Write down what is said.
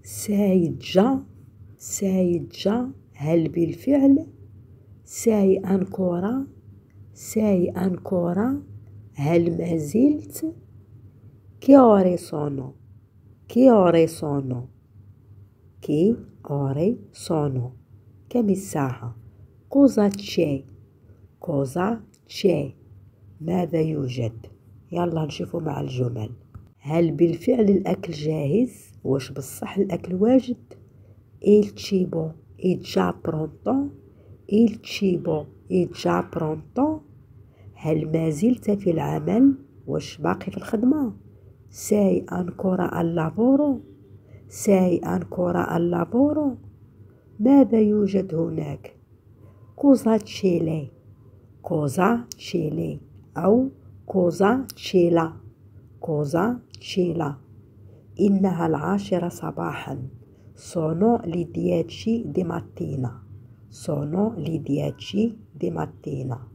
sei già هل بالفعل sei ancora هل ما زلت che ore sono كم الساعة cosa c'è ماذا يوجد. يلا نشوفوا مع الجمل. هل بالفعل الأكل جاهز؟ واش بالصح الأكل واجد؟ il cibo è già pronto هل ما زلت في العمل؟ واش باقي في الخدمة؟ sei ancora al lavoro ماذا يوجد هناك؟ cosa c'è lì أو cosa c'è là إنها 10 صباحا sono le 10 di mattina